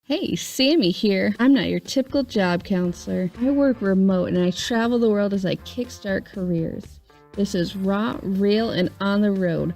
Hey, Sami here. I'm not your typical job counselor. I work remote and I travel the world as I kickstart careers. This is raw, real, and on the road.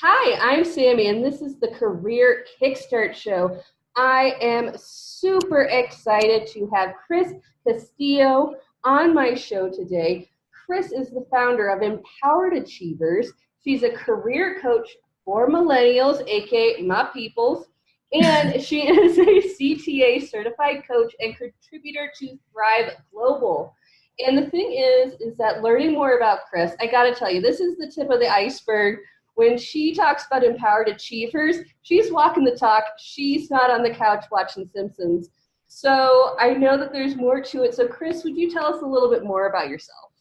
Hi, I'm Sami, and this is the Career Kickstart Show. I am super excited to have Chris Castillo on my show today. Chris is the founder of Empowered Achievers. She's a career coach for millennials, aka my peoples, and she is a CTA certified coach and contributor to Thrive Global. And the thing is that learning more about Chris, I got to tell you, this is the tip of the iceberg. When she talks about empowered achievers, she's walking the talk. She's not on the couch watching Simpsons. So I know that there's more to it. So Chris, would you tell us a little bit more about yourself?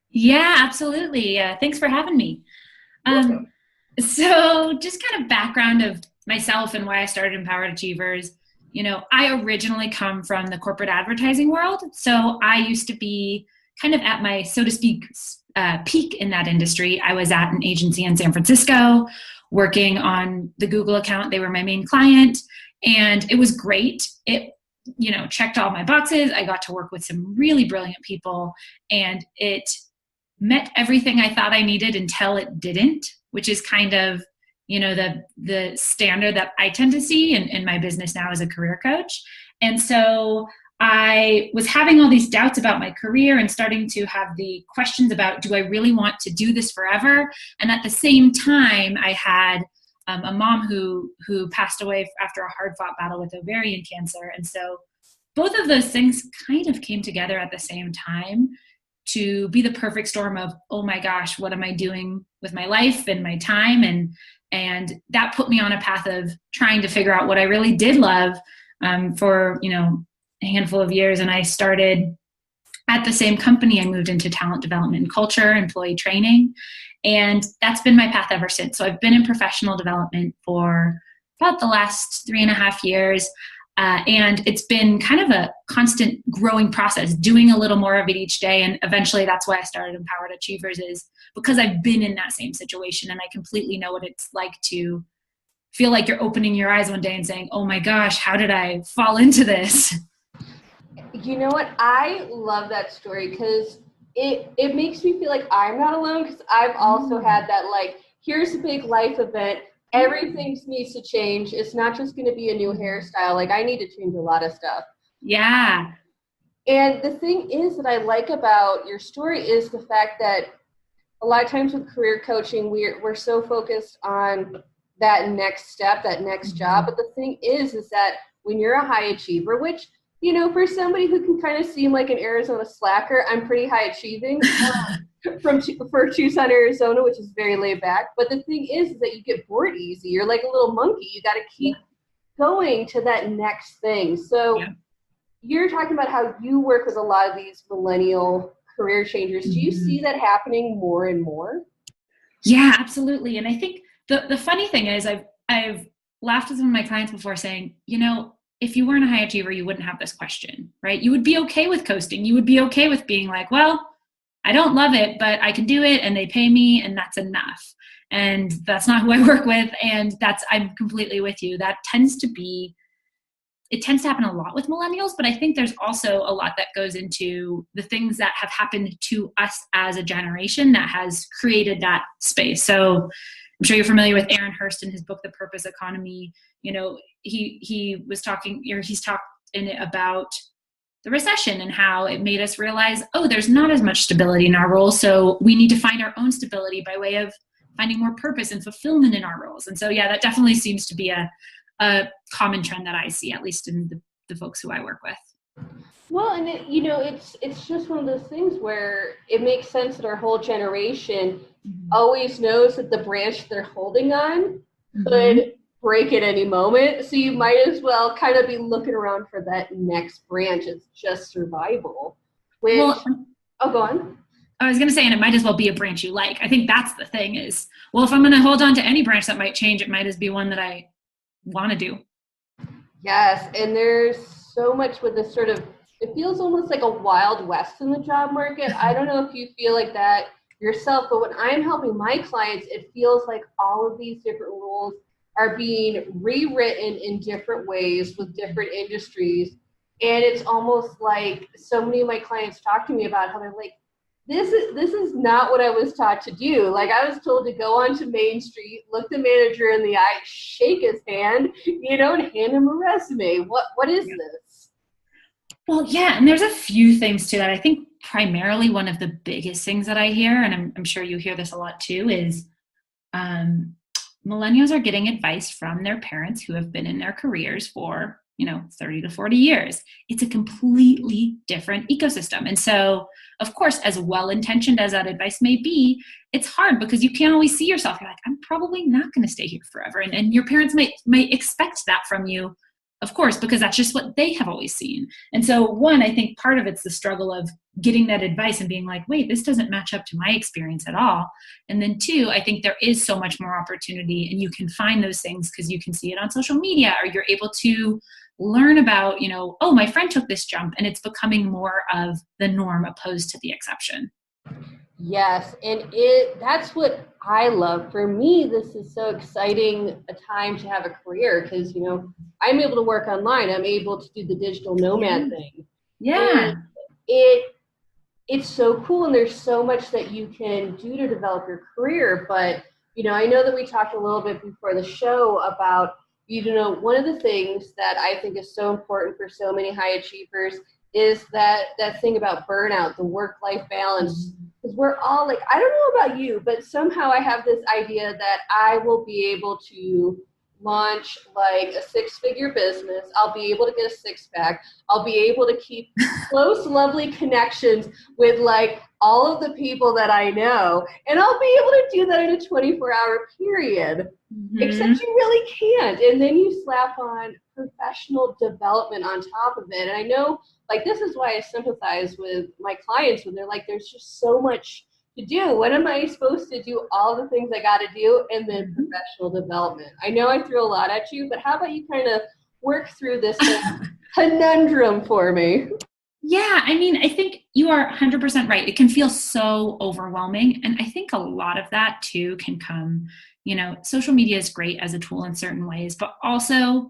Yeah, absolutely. Thanks for having me. So just kind of background of myself and why I started Empowered Achievers. You know, I originally come from the corporate advertising world. So I used to be kind of at my, so to speak, peak in that industry. I was at an agency in San Francisco working on the Google account. They were my main client and it was great. It, checked all my boxes. I got to work with some really brilliant people and it met everything I thought I needed until it didn't, which is kind of, the standard that I tend to see in my business now as a career coach. And so I was having all these doubts about my career and starting to have the questions about, do I really want to do this forever? And at the same time, I had a mom who passed away after a hard-fought battle with ovarian cancer. And so both of those things kind of came together at the same time to be the perfect storm of, oh my gosh, what am I doing with my life and my time? And that put me on a path of trying to figure out what I really did love for, a handful of years. And I started at the same company. I moved into talent development and culture, employee training. And that's been my path ever since. So I've been in professional development for about the last 3.5 years. And it's been kind of a constant growing process, doing a little more of it each day. And eventually that's why I started Empowered Achievers, is because I've been in that same situation and I completely know what it's like to feel like you're opening your eyes one day and saying, oh my gosh, how did I fall into this? You know what? I love that story because it makes me feel like I'm not alone, because I've also had that, like, here's a big life event. Everything needs to change. It's not just going to be a new hairstyle. Like, I need to change a lot of stuff. Yeah. And the thing is that I like about your story is the fact that a lot of times with career coaching, we're so focused on that next step, that next job. But the thing is that when you're a high achiever, which, for somebody who can kind of seem like an Arizona slacker, I'm pretty high achieving for Tucson, Arizona, which is very laid back. But the thing is that you get bored easy. You're like a little monkey. You got to keep going to that next thing. So You're talking about how you work with a lot of these millennial career changers. Do you see that happening more and more? Yeah, absolutely. And I think the funny thing is I've laughed with some of my clients before saying, if you weren't a high achiever, you wouldn't have this question, right? You would be okay with coasting. You would be okay with being like, well, I don't love it, but I can do it and they pay me and that's enough. And that's not who I work with. And I'm completely with you. It tends to happen a lot with millennials, but I think there's also a lot that goes into the things that have happened to us as a generation that has created that space. So I'm sure you're familiar with Aaron Hurst in his book, The Purpose Economy. He was talking, or he's talked in it about the recession and how it made us realize, oh, there's not as much stability in our roles. So we need to find our own stability by way of finding more purpose and fulfillment in our roles. And so, yeah, that definitely seems to be a common trend that I see, at least in the folks who I work with. Well, and it's just one of those things where it makes sense that our whole generation always knows that the branch they're holding on could break at any moment. So you might as well kind of be looking around for that next branch. It's just survival. Go on. I was going to say, and it might as well be a branch you like. I think that's the thing is, well, if I'm going to hold on to any branch that might change, it might as be one that I want to do. Yes, and there's so much with this sort of, it feels almost like a wild west in the job market. I don't know if you feel like that yourself, but when I'm helping my clients, it feels like all of these different roles are being rewritten in different ways with different industries. And it's almost like so many of my clients talk to me about how they're like, this is not what I was taught to do. Like, I was told to go onto Main Street, look the manager in the eye, shake his hand, and hand him a resume. What is this? Well, yeah, and there's a few things to that. I think primarily one of the biggest things that I hear, and I'm sure you hear this a lot too, is millennials are getting advice from their parents who have been in their careers for 30 to 40 years. It's a completely different ecosystem. And so, of course, as well-intentioned as that advice may be, it's hard because you can't always see yourself. You're like, I'm probably not going to stay here forever. And your parents might expect that from you, of course, because that's just what they have always seen. And so one, I think part of it's the struggle of getting that advice and being like, wait, this doesn't match up to my experience at all. And then two, I think there is so much more opportunity, and you can find those things because you can see it on social media, or you're able to learn about, oh, my friend took this jump, and it's becoming more of the norm opposed to the exception. Yes, and that's what I love. For me, this is so exciting a time to have a career because, I'm able to work online. I'm able to do the digital nomad thing. Yeah. And it's so cool, and there's so much that you can do to develop your career. But, I know that we talked a little bit before the show about, one of the things that I think is so important for so many high achievers is that thing about burnout, the work-life balance. Because we're all like, I don't know about you, but somehow I have this idea that I will be able to launch like a 6-figure business. I'll be able to get a 6-pack. I'll be able to keep close, lovely connections with like all of the people that I know. And I'll be able to do that in a 24-hour period. Mm-hmm. Except you really can't. And then you slap on professional development on top of it. And I know, like, this is why I sympathize with my clients when they're like, there's just so much to do. When am I supposed to do all the things I got to do? And then professional development. I know I threw a lot at you, but how about you kind of work through this conundrum for me? Yeah, I think you are 100% right. It can feel so overwhelming. And I think a lot of that too can come, social media is great as a tool in certain ways, but also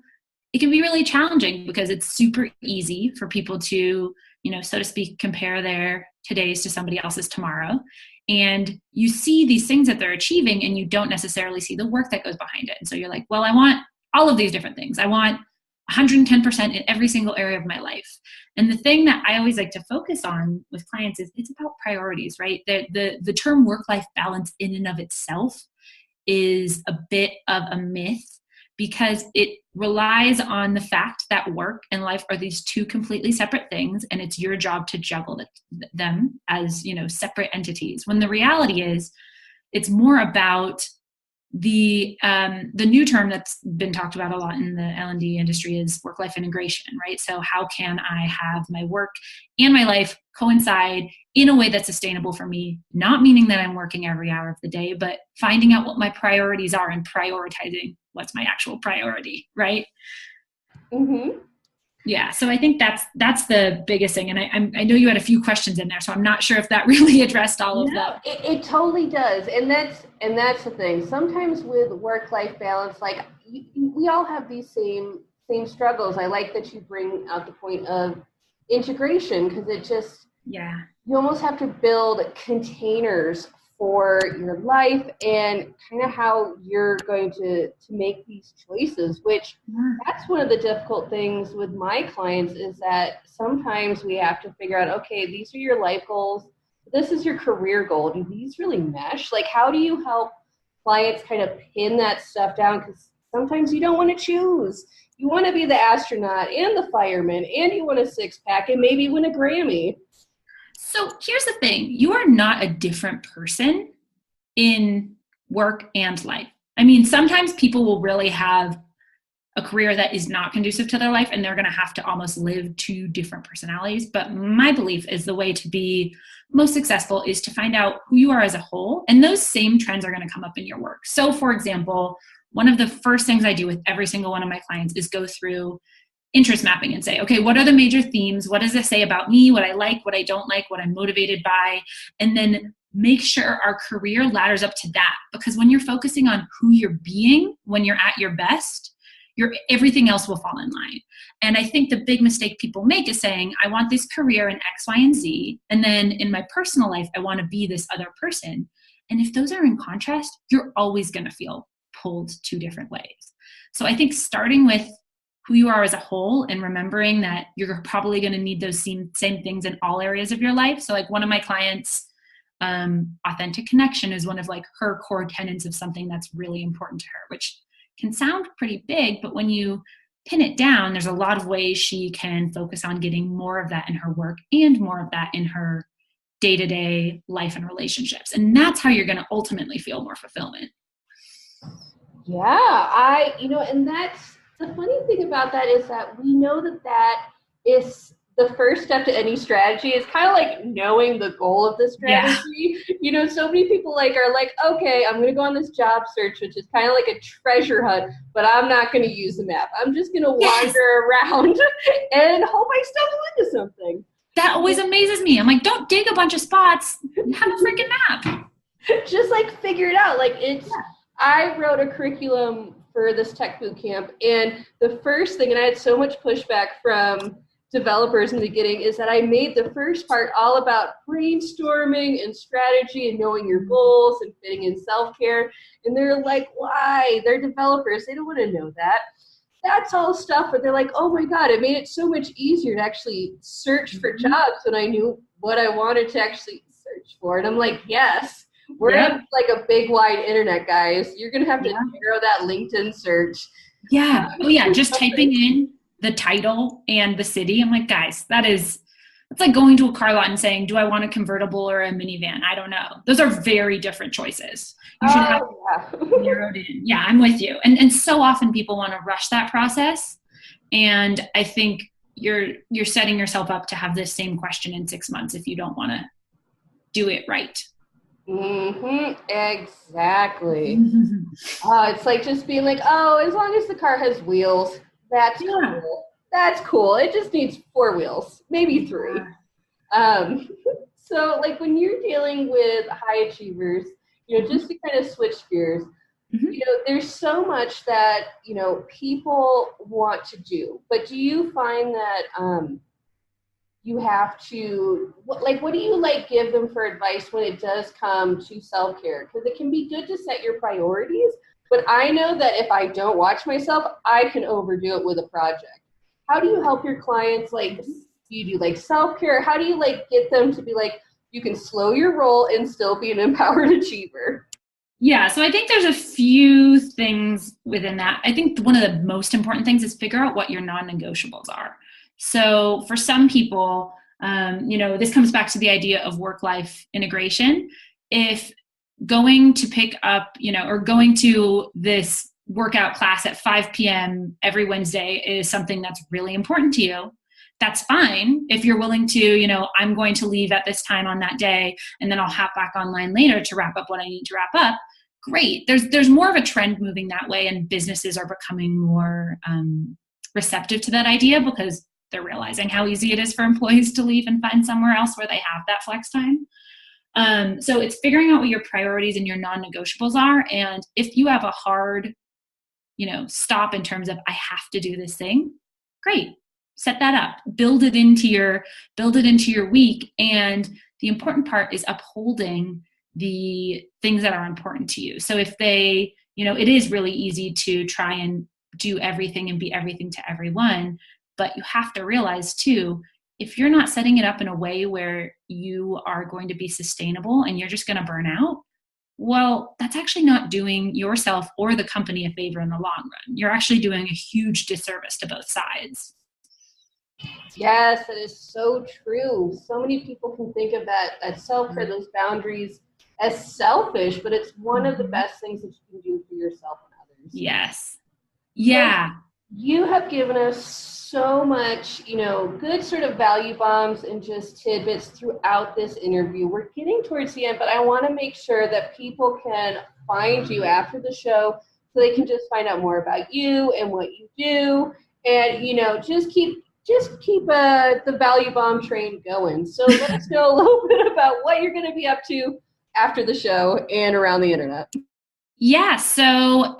it can be really challenging because it's super easy for people to, so to speak, compare their todays to somebody else's tomorrow. And you see these things that they're achieving and you don't necessarily see the work that goes behind it. And so you're like, well, I want all of these different things. I want 110% in every single area of my life. And the thing that I always like to focus on with clients is it's about priorities, right? The term work-life balance in and of itself is a bit of a myth because it relies on the fact that work and life are these two completely separate things, and it's your job to juggle them as, separate entities. When the reality is, it's more about the new term that's been talked about a lot in the L&D industry is work-life integration, right? So how can I have my work and my life coincide in a way that's sustainable for me? Not meaning that I'm working every hour of the day, but finding out what my priorities are and prioritizing what's my actual priority, right? Mm-hmm. Yeah, so I think that's the biggest thing. And I know you had a few questions in there, so I'm not sure if that really addressed all of them. It totally does. And that's the thing. Sometimes with work-life balance, like we all have these same struggles. I like that you bring out the point of integration because it just, you almost have to build containers for your life and kind of how you're going to make these choices, which that's one of the difficult things with my clients is that sometimes we have to figure out, okay, these are your life goals. This is your career goal. Do these really mesh? Like, how do you help clients kind of pin that stuff down? Because sometimes you don't want to choose. You want to be the astronaut and the fireman, and you want a 6-pack and maybe win a Grammy. So here's the thing. You are not a different person in work and life. Sometimes people will really have a career that is not conducive to their life and they're going to have to almost live two different personalities. But my belief is the way to be most successful is to find out who you are as a whole. And those same trends are going to come up in your work. So for example, one of the first things I do with every single one of my clients is go through interest mapping and say, okay, what are the major themes? What does this say about me? What I like, what I don't like, what I'm motivated by? And then make sure our career ladders up to that. Because when you're focusing on who you're being, when you're at your best, everything else will fall in line. And I think the big mistake people make is saying, I want this career in X, Y, and Z. And then in my personal life, I want to be this other person. And if those are in contrast, you're always going to feel pulled two different ways. So I think starting with who you are as a whole and remembering that you're probably going to need those same things in all areas of your life. So like one of my clients, authentic connection is one of like her core tenets of something that's really important to her, which can sound pretty big, but when you pin it down, there's a lot of ways she can focus on getting more of that in her work and more of that in her day-to-day life and relationships. And that's how you're going to ultimately feel more fulfillment. Yeah, and that's the funny thing about that is that we know that is the first step to any strategy. Is kind of like knowing the goal of the strategy. Yeah. So many people are like, okay, I'm going to go on this job search, which is kind of like a treasure hunt, but I'm not going to use the map. I'm just going to wander around and hope I stumble into something. That always amazes me. I'm like, don't dig a bunch of spots. Have a freaking map. Just figure it out. I wrote a curriculum for this tech boot camp, and the first thing, and I had so much pushback from developers in the beginning, is that I made the first part all about brainstorming and strategy and knowing your goals and fitting in self-care. And they're like, why? They're developers. They don't want to know that. That's all stuff where they're like, oh my God, it made it so much easier to actually search for jobs when I knew what I wanted to actually search for. And I'm like, yes, we're in a big wide internet, guys. You're going to have to narrow that LinkedIn search. Yeah. Oh yeah. Just typing in the title and the city. I'm like, guys, it's like going to a car lot and saying, do I want a convertible or a minivan? I don't know. Those are very different choices. You should have narrowed in. Yeah, I'm with you. And so often people want to rush that process. And I think you're setting yourself up to have this same question in 6 months if you don't want to do it right. Mm-hmm. Exactly. It's like just being like, oh, as long as the car has wheels, that's cool. That's cool. It just needs 4 wheels, maybe 3. So when you're dealing with high achievers, just to kind of switch gears, there's so much that, people want to do, but do you find that, you have to, what do you give them for advice when it does come to self-care? Because it can be good to set your priorities, but I know that if I don't watch myself, I can overdo it with a project. How do you help your clients? Do you do self-care? How do you get them to be you can slow your roll and still be an empowered achiever? Yeah, so I think there's a few things within that. I think one of the most important things is figure out what your non-negotiables are. So for some people, this comes back to the idea of work-life integration. If going to pick up, or going to this workout class at 5 p.m. every Wednesday is something that's really important to you, that's fine. If you're willing to, I'm going to leave at this time on that day, and then I'll hop back online later to wrap up what I need to wrap up. Great. There's more of a trend moving that way, and businesses are becoming more receptive to that idea because they're realizing how easy it is for employees to leave and find somewhere else where they have that flex time. So it's figuring out what your priorities and your non-negotiables are. And if you have a hard, stop in terms of, I have to do this thing, great. Set that up, build it into your week. And the important part is upholding the things that are important to you. So if they, it is really easy to try and do everything and be everything to everyone, but you have to realize too, if you're not setting it up in a way where you are going to be sustainable and you're just going to burn out, well, that's actually not doing yourself or the company a favor in the long run. You're actually doing a huge disservice to both sides. Yes, that is so true. So many people can think of that self-care, those boundaries, as selfish, but it's one of the best things that you can do for yourself and others. Yes. Yeah. So you have given us so much, good sort of value bombs and just tidbits throughout this interview. We're getting towards the end, but I want to make sure that people can find you after the show so they can just find out more about you and what you do, and just keep the value bomb train going. So let us know a little bit about what you're going to be up to after the show and around the internet? Yeah, so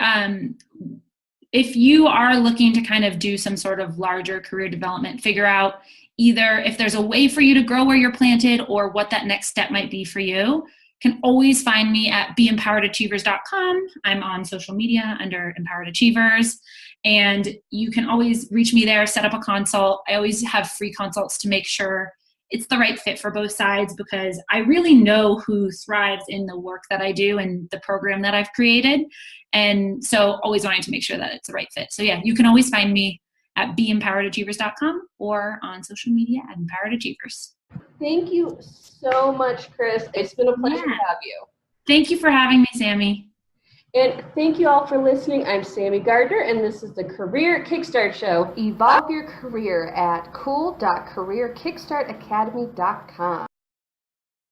if you are looking to kind of do some sort of larger career development, figure out either if there's a way for you to grow where you're planted or what that next step might be for you, can always find me at beempoweredachievers.com. I'm on social media under Empowered Achievers, and you can always reach me there, set up a consult. I always have free consults to make sure it's the right fit for both sides, because I really know who thrives in the work that I do and the program that I've created. And so always wanting to make sure that it's the right fit. So yeah, you can always find me at beempoweredachievers.com or on social media at Empowered Achievers. Thank you so much, Chris. It's been a pleasure to have you. Thank you for having me, Sami. And thank you all for listening. I'm Sami Gardner, and this is the Career Kickstart Show. Evolve your career at cool.careerkickstartacademy.com.